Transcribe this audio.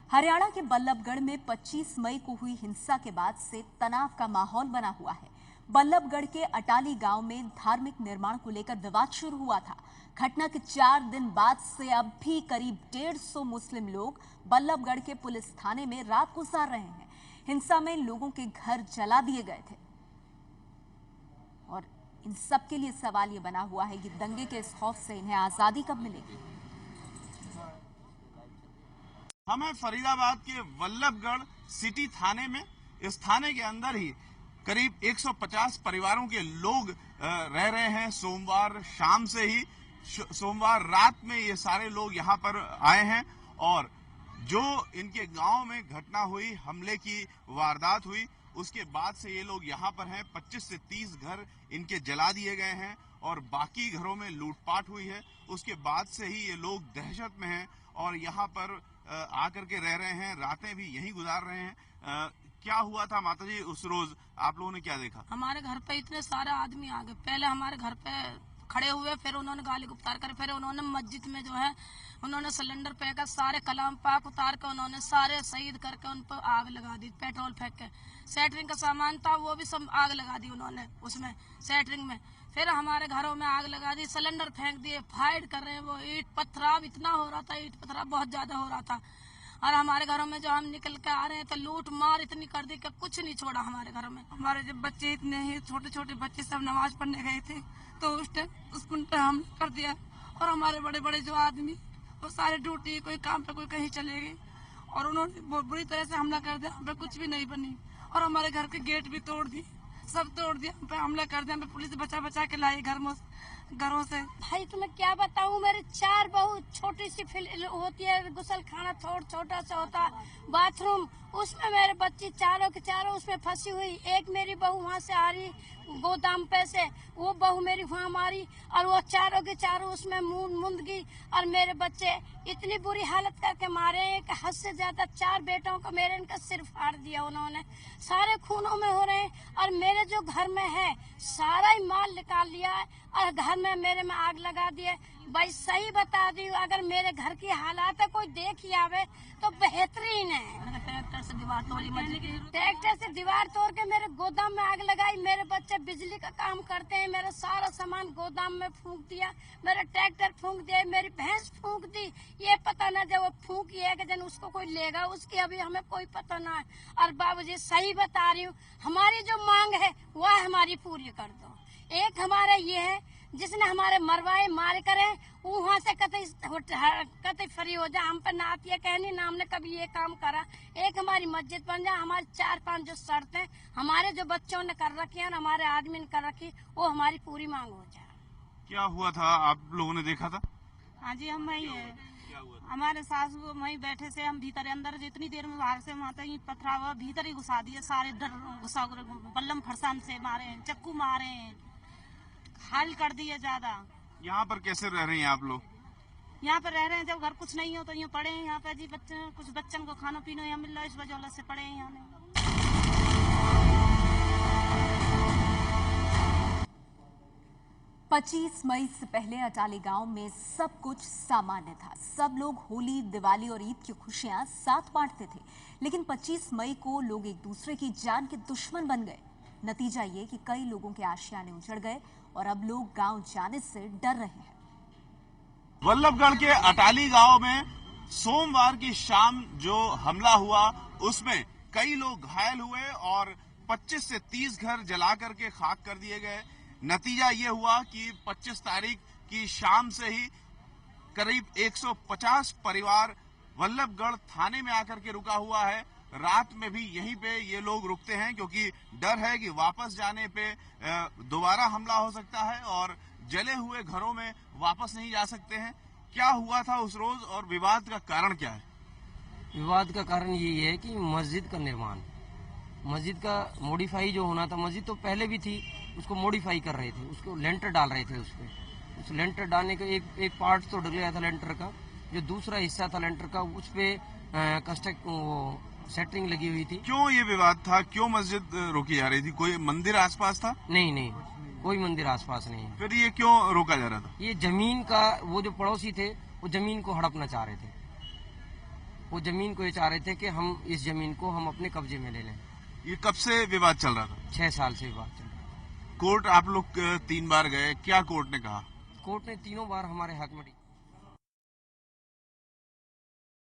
हरियाणा के बल्लभगढ़ में 25 मई को हुई हिंसा के बाद से तनाव का माहौल बना हुआ है। बल्लभगढ़ के अटाली गांव में धार्मिक निर्माण को लेकर विवाद शुरू हुआ था। घटना के 4 दिन बाद से अब भी करीब 150 मुस्लिम लोग बल्लभगढ़ के पुलिस थाने में रात गुजार रहे हैं। हिंसा में लोगों के घर जला दिए गए थे और इन सब के लिए सवाल ये बना हुआ है कि दंगे के इस खौफ से इन्हें आजादी कब मिलेगी। हम हैं फरीदाबाद के वल्लभगढ़ सिटी थाने में। इस थाने के अंदर ही करीब 150 परिवारों के लोग रह रहे हैं। सोमवार शाम से ही सोमवार रात में ये सारे लोग यहाँ पर आए हैं और जो इनके गांव में घटना हुई, हमले की वारदात हुई, उसके बाद से ये लोग यहाँ पर हैं। 25 से 30 घर इनके जला दिए गए हैं और बाकी घरों में लूटपाट हुई है। उसके बाद से ही ये लोग दहशत में हैं और यहाँ पर आकर के रह रहे हैं, रातें भी यहीं गुजार रहे हैं। क्या हुआ था माता जी उस रोज, आप लोगों ने क्या देखा? हमारे घर पे इतने सारे आदमी आ गए। पहले हमारे घर पे खड़े हुए, फिर उन्होंने गाली गुफ्तार करे, फिर उन्होंने मस्जिद में जो है उन्होंने सिलेंडर फेंका, सारे कलाम पाक उतार के उन्होंने सारे शहीद करके उन पर आग लगा दी। पेट्रोल फेंक के सेटरिंग का सामान था वो भी सब आग लगा दी उन्होंने उसमें सेटरिंग में। फिर हमारे घरों में आग लगा दी, सिलेंडर फेंक दिए, फाइट कर रहे हैं। वो ईट पथराव इतना हो रहा था, ईट पथराव बहुत ज्यादा हो रहा था। और हमारे घरों में जो हम निकल के आ रहे हैं तो लूट मार इतनी कर दी कि कुछ नहीं छोड़ा हमारे घरों में। हमारे जब बच्चे इतने ही छोटे छोटे बच्चे सब नमाज पढ़ने गए थे तो उस टाइम उस पे हम कर दिया और हमारे बड़े बड़े जो आदमी वो सारे ड्यूटी, कोई काम पे कोई कहीं चले गए और उन्होंने बहुत बुरी तरह से हमला कर दिया। हम पे कुछ भी नहीं बनी और हमारे घर के गेट भी तोड़ दिए, सब तोड़ दिया, हम पे हमला कर दिया। हमें पुलिस बचा बचा के लाई घरों से। भाई तुम्हें क्या बताऊं, मेरे 4 बहू, छोटी सी होती है, गुसल खाना छोटा सा होता, बाथरूम, उसमें मेरे बच्ची चारों के चारों उसमें फंसी हुई। एक मेरी बहू वहाँ से आ रही गोदाम पे से, वो बहू मेरी वहाँ मारी और वो चारों के चारों उसमें मुंद गई और मेरे बच्चे इतनी बुरी हालत करके मारे हैं कि हद से ज्यादा। 4 बेटों को मेरे इनका सिर फाड़ दिया उन्होंने, सारे खूनों में हो रहे हैं और मेरे जो घर में है सारा ही माल निकाल लिया है और घर में मेरे में आग लगा दिए। भाई सही बता दी, अगर मेरे घर की हालात है कोई देख ही आवे तो बेहतरीन है। ट्रैक्टर से दीवार तोड़ी, ट्रैक्टर से दीवार तोड़ के मेरे गोदाम में आग लगाई। मेरे बच्चे बिजली का काम करते हैं, मेरा सारा सामान गोदाम में फूंक दिया, मेरा ट्रैक्टर फूंक दिया, मेरी भैंस फूंक दी। ये पता ना जब वो फूंकी है कि जन उसको कोई लेगा, उसकी अभी हमें कोई पता ना है। और बाबूजी सही बता रही हूँ, हमारी जो मांग है वह हमारी पूरी कर दो। एक हमारा ये है जिसने हमारे मरवाए मार करे वहाँ से कतई फ्री हो जाए, हम पर ना आती है कहनी ना हमने कभी ये काम करा। एक हमारी मस्जिद बन जाए, हमारी 4-5 जो शर्तें हमारे जो बच्चों ने कर रखी है और हमारे आदमी ने कर रखी, वो हमारी पूरी मांग हो जाए। क्या हुआ था, आप लोगों ने देखा था? हाँ जी, हम वही है। हमारे सासू वहीं बैठे से, हम भीतर अंदर जितनी देर में बाहर से माता ही पथराव भीतर ही घुसा दिए, सारे घुसा बल्लम फरसान से मारे, चक्कू मारे, हाल कर दिए ज्यादा। यहाँ पर कैसे रह रहे हैं आप लोग? यहाँ पर रह रहे हैं, जब घर कुछ नहीं हो तो यहाँ पड़े हैं। यहाँ पे जी बच्चे, कुछ बच्चन को खाना पीना यहाँ मिल रहा है, इस वजह से पड़े हैं यहाँ। 25 मई से पहले अटाली गांव में सब कुछ सामान्य था। सब लोग होली, दिवाली और ईद की खुशियां साथ बांटते थे। लेकिन 25 मई को लोग एक दूसरे की जान के दुश्मन बन गए। नतीजा ये कि कई लोगों के आशियाने उजड़ गए और अब लोग गांव जाने से डर रहे हैं। वल्लभगढ़ के अटाली गांव में सोमवार की शाम जो हमला हुआ उसमें कई लोग घायल हुए और 25 से 30 घर जला करके खाक कर दिए गए। नतीजा ये हुआ कि 25 तारीख की शाम से ही करीब 150 परिवार वल्लभगढ़ थाने में आकर के रुका हुआ है। रात में भी यहीं पे ये लोग रुकते हैं क्योंकि डर है कि वापस जाने पे दोबारा हमला हो सकता है और जले हुए घरों में वापस नहीं जा सकते हैं। क्या हुआ था उस रोज और विवाद का कारण क्या है? विवाद का कारण यही है कि मस्जिद का निर्माण, मस्जिद का मॉडिफाई जो होना था, मस्जिद तो पहले भी थी, उसको मॉडिफाई कर रहे थे, उसको लेंटर डाल रहे थे। उस लेंटर डालने का एक पार्ट तो डल गया था लेंटर का, जो दूसरा हिस्सा था लेंटर का उस पे सेटरिंग लगी हुई थी। क्यों ये विवाद था, क्यों मस्जिद रोकी जा रही थी? कोई मंदिर आसपास था? नहीं, कोई मंदिर आसपास नहीं। फिर ये क्यों रोका जा रहा था? ये जमीन का, वो जो पड़ोसी थे वो जमीन को हड़पना चाह रहे थे। वो जमीन को ये चाह रहे थे कि हम इस जमीन को हम अपने कब्जे में ले लें। ये कब से विवाद चल रहा था? 6 साल से बात चल रही है। कोर्ट आप लोग 3 बार गए, क्या कोर्ट ने कहा? कोर्ट ने तीनों बार हमारे हक में